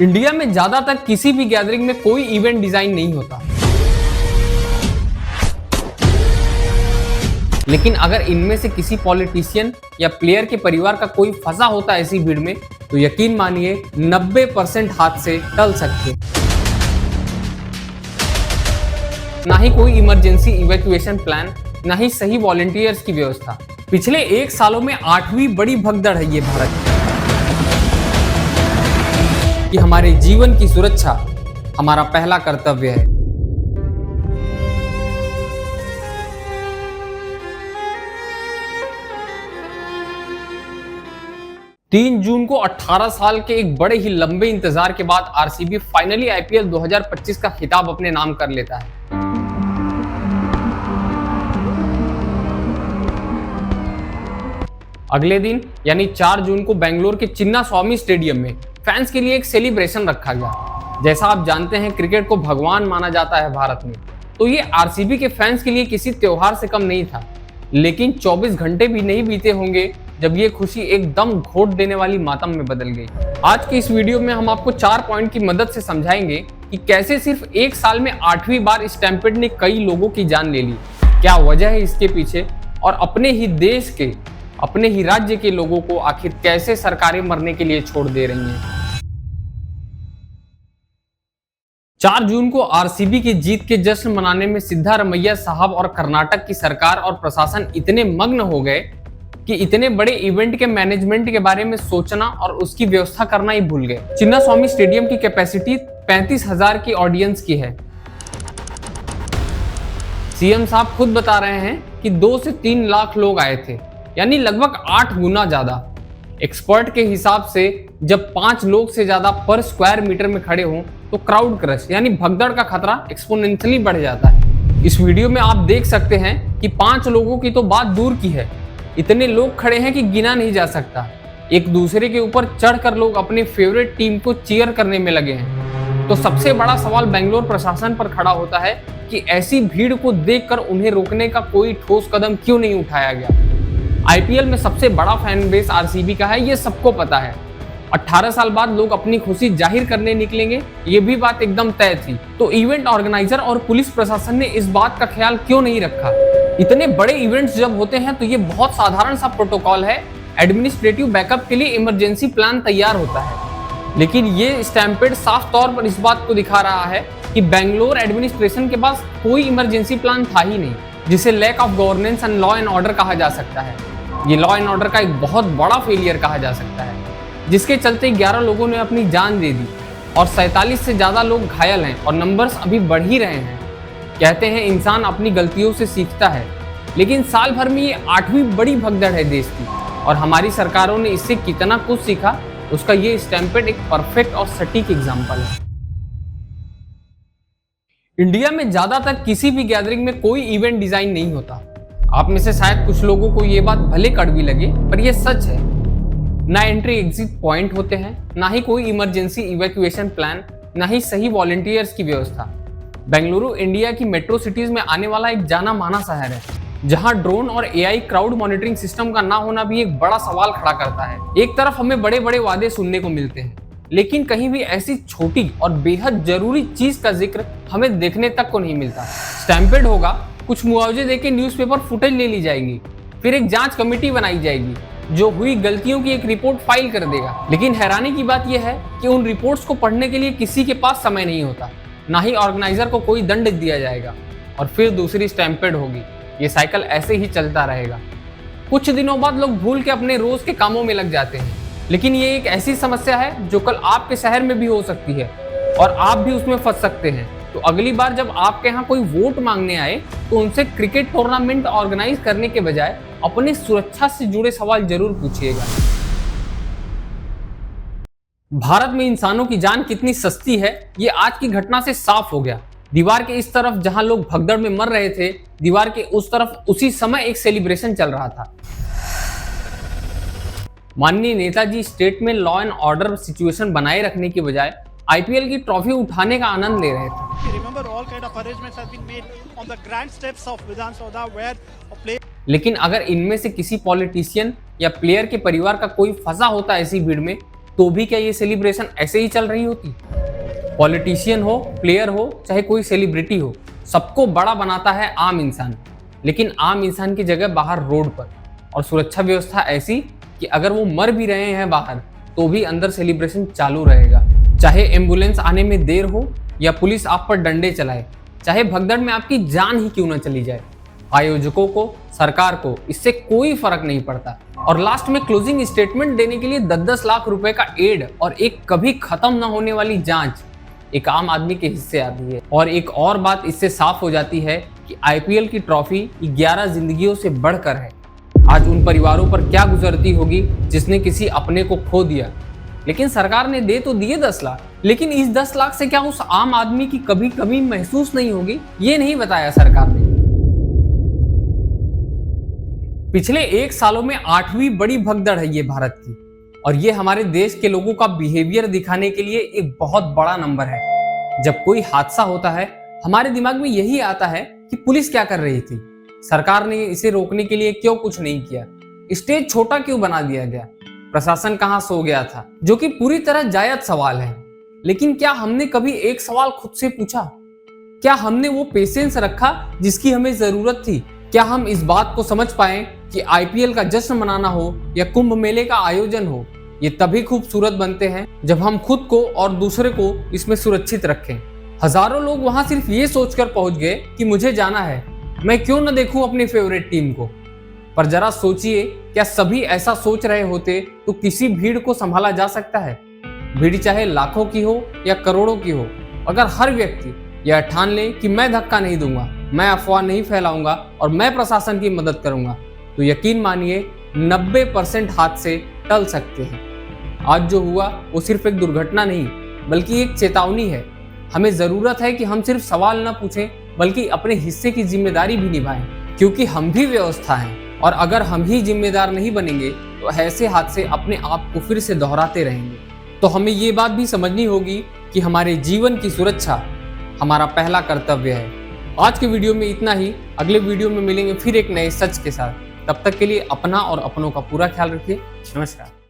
India में ज्यादातर किसी भी गैदरिंग में कोई इवेंट डिजाइन नहीं होता, लेकिन अगर इनमें से किसी पॉलिटिशियन या प्लेयर के परिवार का कोई फंसा होता ऐसी भीड़ में, तो यकीन मानिए 90% हाथ से टल सकते। ना ही कोई इमरजेंसी इवैक्यूएशन प्लान, ना ही सही वॉलंटियर्स की व्यवस्था। पिछले 1 सालों में 8वीं बड़ी भगदड़ है ये भारत कि हमारे जीवन की सुरक्षा हमारा पहला कर्तव्य है। तीन जून को 18 साल के एक बड़े ही लंबे इंतजार के बाद आरसीबी फाइनली आईपीएल 2025 का खिताब अपने नाम कर लेता है। अगले दिन यानी 4 जून को बेंगलोर के चिन्ना स्वामी स्टेडियम में फैंस के लिए एक सेलिब्रेशन रखा गया। जैसा आप जानते हैं, क्रिकेट को भगवान माना जाता है भारत में, तो ये आरसीबी के फैंस के लिए किसी त्योहार से कम नहीं था। लेकिन 24 घंटे भी नहीं बीते होंगे जब ये खुशी एकदम घोट देने वाली मातम में बदल गई। आज की इस वीडियो में हम आपको 4 पॉइंट की मदद से समझाएंगे कि कैसे सिर्फ 1 साल में 8वीं बार स्टैम्पेड ने कई लोगों की जान ले ली, क्या वजह है इसके पीछे, और अपने ही देश के, अपने ही राज्य के लोगों को आखिर कैसे सरकारें मरने के लिए छोड़ दे रही हैं। 4 जून को आरसीबी की जीत के जश्न मनाने में सिद्धारमैया साहब और कर्नाटक की सरकार और प्रशासन इतने मग्न हो गए कि इतने बड़े इवेंट के मैनेजमेंट के बारे में सोचना और उसकी व्यवस्था करना ही भूल गए। चिन्ना स्वामी स्टेडियम की कैपेसिटी 35,000 की ऑडियंस की है। सीएम साहब खुद बता रहे हैं कि 2 से 3 लाख लोग आए थे, यानी लगभग 8 गुना ज्यादा। एक्सपर्ट के हिसाब से जब 5 लोग से ज्यादा पर स्क्वायर मीटर में खड़े हों तो क्राउड क्रश यानी भगदड़ का खतरा एक्सपोनेंशियली बढ़ जाता है। इस वीडियो में आप देख सकते हैं कि 5 लोगों की तो बात दूर की है, इतने लोग खड़े हैं कि गिना नहीं जा सकता। एक दूसरे के ऊपर चढ़कर लोग अपने फेवरेट टीम को चीयर करने में लगे हैं। तो सबसे बड़ा सवाल बेंगलोर प्रशासन पर खड़ा होता है कि ऐसी भीड़ को देखकर उन्हें रोकने का कोई ठोस कदम क्यों नहीं उठाया गया। आईपीएल में सबसे बड़ा फैन बेस आरसीबी का है, ये सबको पता है। 18 साल बाद लोग अपनी खुशी जाहिर करने निकलेंगे, ये भी बात एकदम तय थी। तो इवेंट ऑर्गेनाइजर और पुलिस प्रशासन ने इस बात का ख्याल क्यों नहीं रखा। इतने बड़े इवेंट्स जब होते हैं तो ये बहुत साधारण सा प्रोटोकॉल है, एडमिनिस्ट्रेटिव बैकअप के लिए इमरजेंसी प्लान तैयार होता है। लेकिन ये स्टैम्पेड साफ तौर पर इस बात को दिखा रहा है कि बेंगलोर एडमिनिस्ट्रेशन के पास कोई इमरजेंसी प्लान था ही नहीं, जिसे lack of governance and law and order कहा जा सकता है। ये लॉ एंड ऑर्डर का एक बहुत बड़ा फेलियर कहा जा सकता है, जिसके चलते 11 लोगों ने अपनी जान दे दी और 47 से ज्यादा लोग घायल हैं और नंबर्स अभी बढ़ ही रहे हैं। कहते हैं इंसान अपनी गलतियों से सीखता है, लेकिन साल भर में ये 8वीं बड़ी भगदड़ है देश की, और हमारी सरकारों ने इससे कितना कुछ सीखा उसका ये स्टैम्पेड एक परफेक्ट और सटीक एग्जाम्पल है। इंडिया में ज्यादातर किसी भी गैदरिंग में कोई इवेंट डिजाइन नहीं होता। आप में से शायद कुछ लोगों को ये बात भले कड़वी लगे, पर यह सच है। ना एंट्री एग्जिट पॉइंट होते हैं, ना ही कोई इमरजेंसी इवैक्यूएशन प्लान, ना ही सही वॉलंटियर्स की व्यवस्था। बेंगलुरु इंडिया की मेट्रो सिटीज में आने वाला एक जाना माना शहर है, जहां ड्रोन और एआई क्राउड मॉनिटरिंग सिस्टम का ना होना भी एक बड़ा सवाल खड़ा करता है। एक तरफ हमें बड़े बड़े वादे सुनने को मिलते हैं, लेकिन कहीं भी ऐसी छोटी और बेहद जरूरी चीज का जिक्र हमें देखने तक को नहीं मिलता। स्टैम्पेड होगा, कुछ मुआवजे देके न्यूज़पेपर फुटेज ले ली जाएगी, फिर एक जांच कमेटी बनाई जाएगी जो हुई गलतियों की एक रिपोर्ट फाइल कर देगा। लेकिन हैरानी की बात यह है कि उन रिपोर्ट्स को पढ़ने के लिए किसी के पास समय नहीं होता, ना ही ऑर्गेनाइजर को कोई दंड दिया जाएगा, और फिर दूसरी स्टैम्पेड होगी। ये साइकिल ऐसे ही चलता रहेगा। कुछ दिनों बाद लोग भूल के अपने रोज के कामों में लग जाते हैं। लेकिन ये एक ऐसी समस्या है जो कल आपके शहर में भी हो सकती है और आप भी उसमें फंस सकते हैं। तो अगली बार जब आपके यहाँ कोई वोट मांगने आए तो उनसे क्रिकेट टूर्नामेंट ऑर्गेनाइज करने के बजाय अपनी सुरक्षा से जुड़े सवाल जरूर पूछिएगा। भारत में इंसानों की जान कितनी सस्ती है, ये आज की घटना से साफ हो गया। दीवार के इस तरफ जहां लोग भगदड़ में मर रहे थे, दीवार के उस तरफ उसी समय एक सेलिब्रेशन चल रहा था। माननीय नेताजी स्टेट में लॉ एंड ऑर्डर सिचुएशन बनाए रखने की बजाय आईपीएल की ट्रॉफी उठाने का आनंद ले रहे थे। लेकिन अगर इनमें से किसी पॉलिटिशियन या प्लेयर के परिवार का कोई फंसा होता ऐसी भीड़ में, तो भी क्या ये सेलिब्रेशन ऐसे ही चल रही होती? पॉलिटिशियन हो, प्लेयर हो, चाहे कोई सेलिब्रिटी हो, सबको बड़ा बनाता है आम इंसान। लेकिन आम इंसान की जगह बाहर रोड पर, और सुरक्षा व्यवस्था ऐसी कि अगर वो मर भी रहे हैं बाहर तो भी अंदर सेलिब्रेशन चालू रहेगा। चाहे एम्बुलेंस आने में देर हो या पुलिस आप पर डंडे चलाए, चाहे भगदड़ में आपकी जान ही क्यों न चली जाए, आयोजकों को, सरकार को इससे कोई फर्क नहीं पड़ता। और लास्ट में क्लोजिंग स्टेटमेंट देने के लिए 10-10 लाख रुपए का एड और एक कभी खत्म न होने वाली जांच एक आम आदमी के हिस्से आती है। और एक और बात इससे साफ हो जाती है कि आईपीएल की ट्रॉफी 11 जिंदगियों से बढ़कर है। आज उन परिवारों पर क्या गुजरती होगी जिसने किसी अपने को खो दिया। लेकिन सरकार ने दे तो दिए 10 लाख, लेकिन इस 10 लाख से क्या उस आम आदमी की कभी कभी महसूस नहीं होगी, ये नहीं बताया सरकार ने। पिछले 1 सालों में 8वीं बड़ी भगदड़ है ये भारत की, और ये हमारे देश के लोगों का बिहेवियर दिखाने के लिए एक बहुत बड़ा नंबर है। जब कोई हादसा होता है हमारे दिमाग में यही आता है कि पुलिस क्या कर रही थी, सरकार ने इसे रोकने के लिए क्यों कुछ नहीं किया, स्टेज छोटा क्यों बना दिया गया, प्रशासन कहां सो गया था, जो कि पूरी तरह जायज सवाल है। लेकिन क्या हमने कभी एक सवाल खुद से पूछा, क्या हमने वो पेशेंस रखा जिसकी हमें जरूरत थी? क्या हम इस बात को समझ पाए कि आईपीएल का जश्न मनाना हो या कुंभ मेले का आयोजन हो, ये तभी खूबसूरत बनते हैं जब हम खुद को और दूसरे को इसमें सुरक्षित रखें। हजारों लोग वहां सिर्फ ये सोचकर पहुंच गए कि मुझे जाना है, मैं क्यों न देखूं अपनी फेवरेट टीम को। पर जरा सोचिए, क्या सभी ऐसा सोच रहे होते तो किसी भीड़ को संभाला जा सकता है? भीड़ चाहे लाखों की हो या करोड़ों की हो, अगर हर व्यक्ति यह ठान ले कि मैं धक्का नहीं दूंगा, मैं अफवाह नहीं फैलाऊंगा और मैं प्रशासन की मदद करूंगा, तो यकीन मानिए 90% हादसे टल सकते हैं। आज जो हुआ वो सिर्फ एक दुर्घटना नहीं बल्कि एक चेतावनी है। हमें जरूरत है कि हम सिर्फ सवाल न पूछें बल्कि अपने हिस्से की जिम्मेदारी भी निभाएं, क्योंकि हम भी व्यवस्था हैं, और अगर हम ही जिम्मेदार नहीं बनेंगे तो ऐसे हादसे अपने आप को फिर से दोहराते रहेंगे। तो हमें ये बात भी समझनी होगी कि हमारे जीवन की सुरक्षा हमारा पहला कर्तव्य है। आज के वीडियो में इतना ही। अगले वीडियो में मिलेंगे फिर एक नए सच के साथ। तब तक के लिए अपना और अपनों का पूरा ख्याल रखिए। नमस्कार।